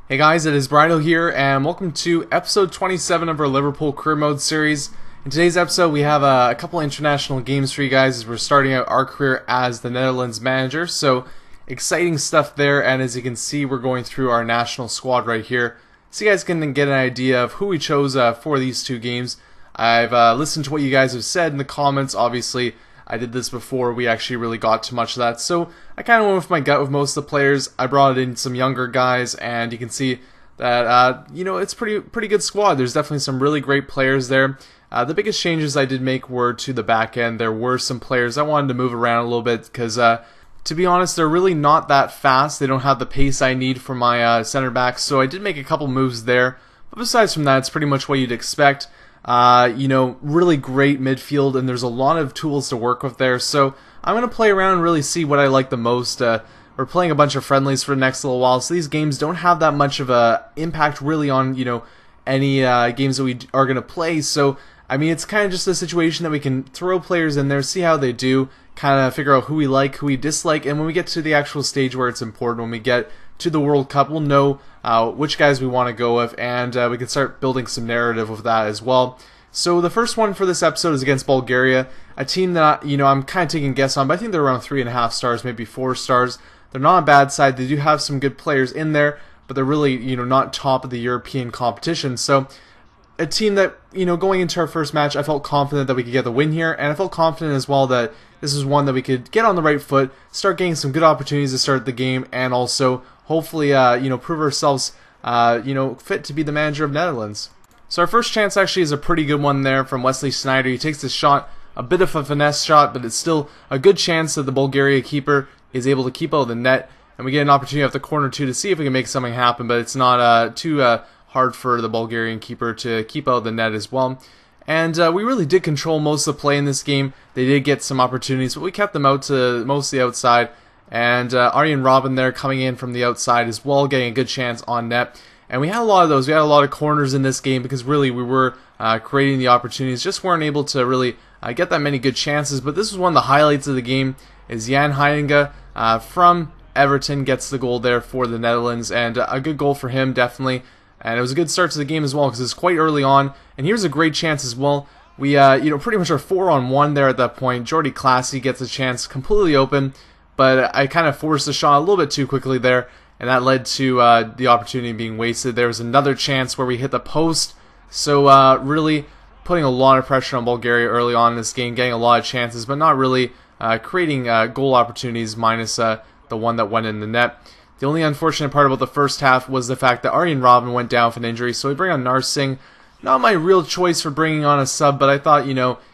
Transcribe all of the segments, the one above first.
Hey guys, it is Bridal here, and welcome to episode 27 of our Liverpool Career Mode series. In today's episode, we have a couple international games for you guys as we're starting out our career as the Netherlands manager. So, exciting stuff there, and as you can see, we're going through our national squad right here. So you guys can get an idea of who we chose for these two games. I've listened to what you guys have said in the comments. Obviously, I did this before we actually really got to much of that, so I kind of went with my gut with most of the players. I brought in some younger guys, and you can see that it's pretty good squad. There's definitely some really great players there. The biggest changes I did make were to the back end. There were some players I wanted to move around a little bit because, to be honest, they're really not that fast. They don't have the pace I need for my center backs, so I did make a couple moves there. But besides from that, it's pretty much what you'd expect. Really great midfield, and there's a lot of tools to work with there. So I'm going to play around and really see what I like the most. We're playing a bunch of friendlies for the next little while, so these games don't have that much of a impact really on, any games that we are going to play. So, I mean, it's kind of just a situation that we can throw players in there, see how they do, kind of figure out who we like, who we dislike, and when we get to the actual stage where it's important, when we get to the World Cup, we'll know which guys we want to go with, and we can start building some narrative with that as well. So the first one for this episode is against Bulgaria, a team that I'm kind of taking a guess on, but I think they're around 3.5 stars, maybe 4 stars. They're not a bad side. They do have some good players in there, but they're really not top of the European competition. So a team that going into our first match, I felt confident that we could get the win here, and I felt confident as well that this is one that we could get on the right foot, start getting some good opportunities to start the game, and also hopefully prove ourselves fit to be the manager of Netherlands. So our first chance actually is a pretty good one there from Wesley Sneijder. He takes this shot, a bit of a finesse shot, but it's still a good chance that the Bulgaria keeper is able to keep out of the net, and we get an opportunity off the corner too to see if we can make something happen, but it's not too hard for the Bulgarian keeper to keep out of the net as well. And we really did control most of the play in this game. They did get some opportunities, but we kept them out to mostly outside. And Arjen Robben there coming in from the outside as well, getting a good chance on net. And we had a lot of those. We had a lot of corners in this game because really we were creating the opportunities. Just weren't able to really get that many good chances. But this was one of the highlights of the game, is Jan Heitinga from Everton gets the goal there for the Netherlands. And a good goal for him, definitely. And it was a good start to the game as well because it's quite early on. And here's a great chance as well. We pretty much are 4-on-1 there at that point. Jordy Clasie gets a chance completely open, but I kind of forced the shot a little bit too quickly there, and that led to the opportunity being wasted. There was another chance where we hit the post, so really putting a lot of pressure on Bulgaria early on in this game, getting a lot of chances, but not really creating goal opportunities minus the one that went in the net. The only unfortunate part about the first half was the fact that Arjen Robben went down with an injury, so we bring on Narsing. Not my real choice for bringing on a sub, but I thought,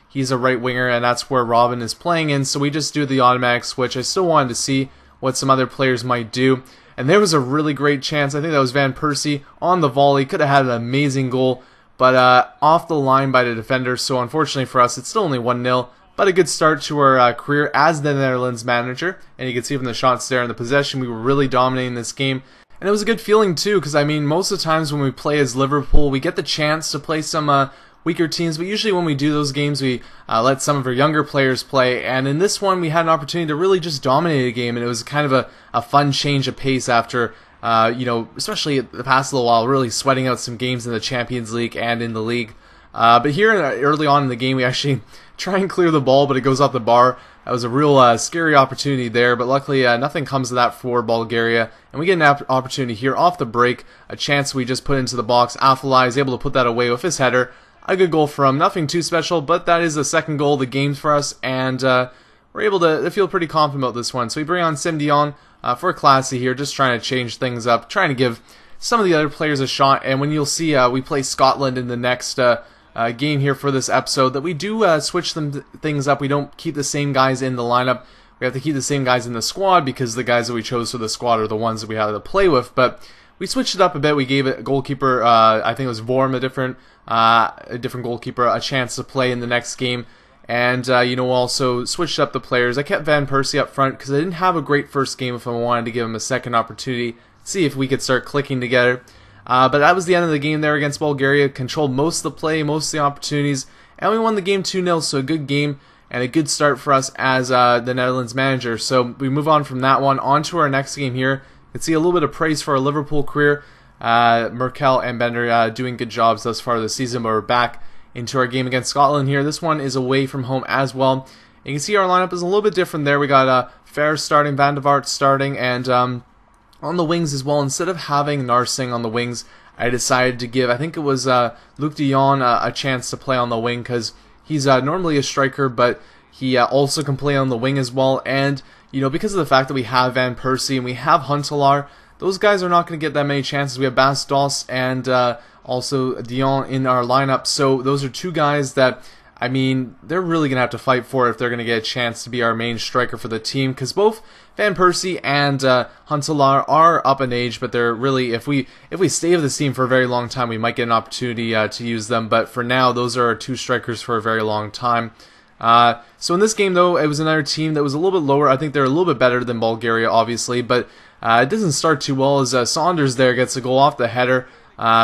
he's a right winger, and that's where Robben is playing in, so we just do the automatic switch. I still wanted to see what some other players might do, and there was a really great chance. I think that was Van Persie on the volley. Could have had an amazing goal, but off the line by the defender, so unfortunately for us, it's still only 1-0. But a good start to our career as the Netherlands manager. And you can see from the shots there in the possession, we were really dominating this game. And it was a good feeling too, because I mean, most of the times when we play as Liverpool, we get the chance to play some weaker teams. But usually when we do those games, we let some of our younger players play. And in this one, we had an opportunity to really just dominate a game. And it was kind of a fun change of pace after, especially the past little while, really sweating out some games in the Champions League and in the league. But here early on in the game, we actually try and clear the ball, but it goes off the bar. That was a real scary opportunity there, but luckily nothing comes of that for Bulgaria. And we get an opportunity here off the break, a chance we just put into the box. Afellay is able to put that away with his header. A good goal from nothing too special, but that is the second goal of the game for us, and we're able to feel pretty confident about this one. So we bring on Sim Dion for Clasie here, just trying to change things up, trying to give some of the other players a shot. And when you'll see we play Scotland in the next game here for this episode, that we do switch things up. We don't keep the same guys in the lineup. We have to keep the same guys in the squad because the guys that we chose for the squad are the ones that we had to play with. But we switched it up a bit. We gave it a goalkeeper, I think it was Vorm, a different goalkeeper, a chance to play in the next game. And also switched up the players. I kept Van Persie up front because I didn't have a great first game. If I wanted to give him a second opportunity, see if we could start clicking together. But that was the end of the game there against Bulgaria. Controlled most of the play, most of the opportunities, and we won the game 2-0, so a good game and a good start for us as the Netherlands manager. So we move on from that one on to our next game here. You can see a little bit of praise for our Liverpool career. Merkel and Bender doing good jobs thus far this season, but we're back into our game against Scotland here. This one is away from home as well. You can see our lineup is a little bit different there. We got Fer starting, Van de Vaart starting, and on the wings as well, instead of having Narsing on the wings, I decided to give, I think it was Luc de Jong a chance to play on the wing, because he's normally a striker, but he also can play on the wing as well. And, you know, because of the fact that we have Van Persie and we have Huntelaar, those guys are not going to get that many chances. We have Bas Dost and also de Jong in our lineup, so those are two guys that, I mean, they're really going to have to fight for it if they're going to get a chance to be our main striker for the team, because both Van Persie and Huntelaar are up in age, but they're really, if we stay with this team for a very long time, we might get an opportunity to use them, but for now, those are our two strikers for a very long time. So in this game, though, it was another team that was a little bit lower. I think they're a little bit better than Bulgaria, obviously, but it doesn't start too well as Saunders there gets a goal off the header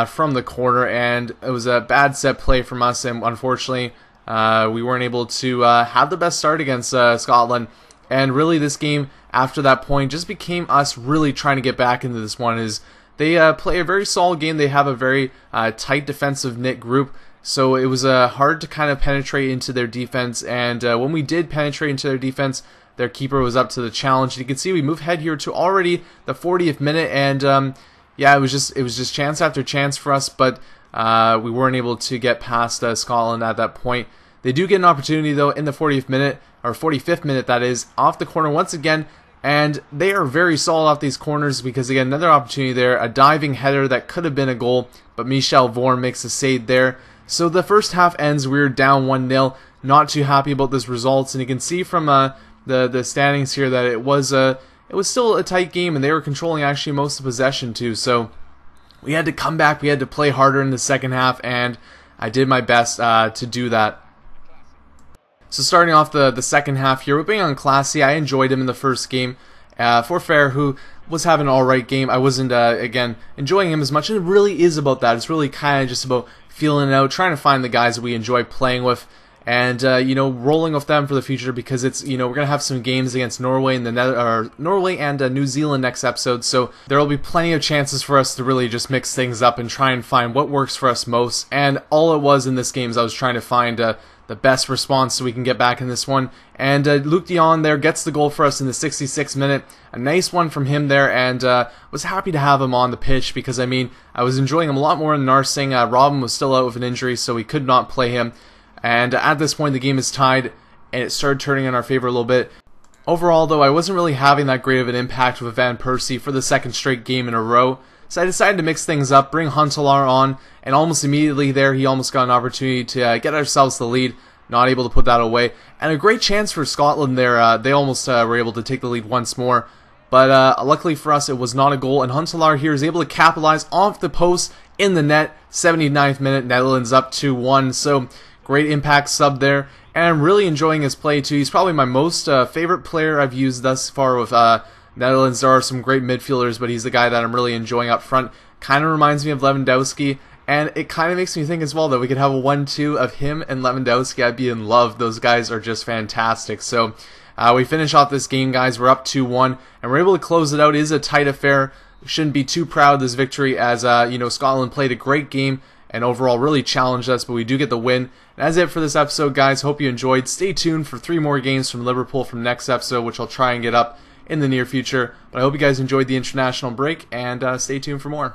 from the corner, and it was a bad set play from us, and unfortunately, we weren't able to have the best start against Scotland. And really, this game, after that point, just became us really trying to get back into this one. Is they play a very solid game. They have a very tight defensive knit group, so it was hard to kind of penetrate into their defense. And when we did penetrate into their defense, their keeper was up to the challenge. You can see we move ahead here to already the 40th minute, and yeah, it was just chance after chance for us, but we weren't able to get past Scotland at that point. They do get an opportunity, though, in the 40th minute, or 45th minute, that is, off the corner once again, and they are very solid off these corners because, again, another opportunity there, a diving header that could have been a goal, but Michel Vorm makes a save there. So the first half ends, we're down 1-0, not too happy about this results, and you can see from the standings here that it was still a tight game, and they were controlling actually most of the possession too, so we had to come back, we had to play harder in the second half, and I did my best to do that. So starting off the second half here, we're being on Classy. I enjoyed him in the first game. For Fer, who was having an alright game, I wasn't, again, enjoying him as much, and it really is about that. It's really kind of just about feeling it out, trying to find the guys that we enjoy playing with, and, you know, rolling with them for the future, because it's, you know, we're going to have some games against Norway and Norway and New Zealand next episode, so there will be plenty of chances for us to really just mix things up and try and find what works for us most. And all it was in this game is I was trying to find the best response so we can get back in this one. And Luc de Jong there gets the goal for us in the 66th minute. A nice one from him there, and was happy to have him on the pitch because, I mean, I was enjoying him a lot more than Narsing. Robin was still out with an injury, so we could not play him. And at this point, the game is tied, and it started turning in our favor a little bit. Overall, though, I wasn't really having that great of an impact with Van Persie for the second straight game in a row. So I decided to mix things up, bring Huntelaar on, and almost immediately there, he almost got an opportunity to get ourselves the lead. Not able to put that away. And a great chance for Scotland there. They almost were able to take the lead once more. But luckily for us, it was not a goal. And Huntelaar here is able to capitalize off the post in the net. 79th minute, Netherlands up 2-1. So great impact sub there. And I'm really enjoying his play too. He's probably my most favorite player I've used thus far with Netherlands. There are some great midfielders, but he's the guy that I'm really enjoying up front. Kind of reminds me of Lewandowski. And it kind of makes me think as well that we could have a 1-2 of him and Lewandowski. I'd be in love. Those guys are just fantastic. So we finish off this game, guys. We're up 2-1, and we're able to close it out. It is a tight affair. We shouldn't be too proud of this victory, as you know, Scotland played a great game and overall really challenged us, but we do get the win. And that's it for this episode, guys. Hope you enjoyed. Stay tuned for 3 more games from Liverpool from next episode, which I'll try and get up in the near future. But I hope you guys enjoyed the international break, and stay tuned for more.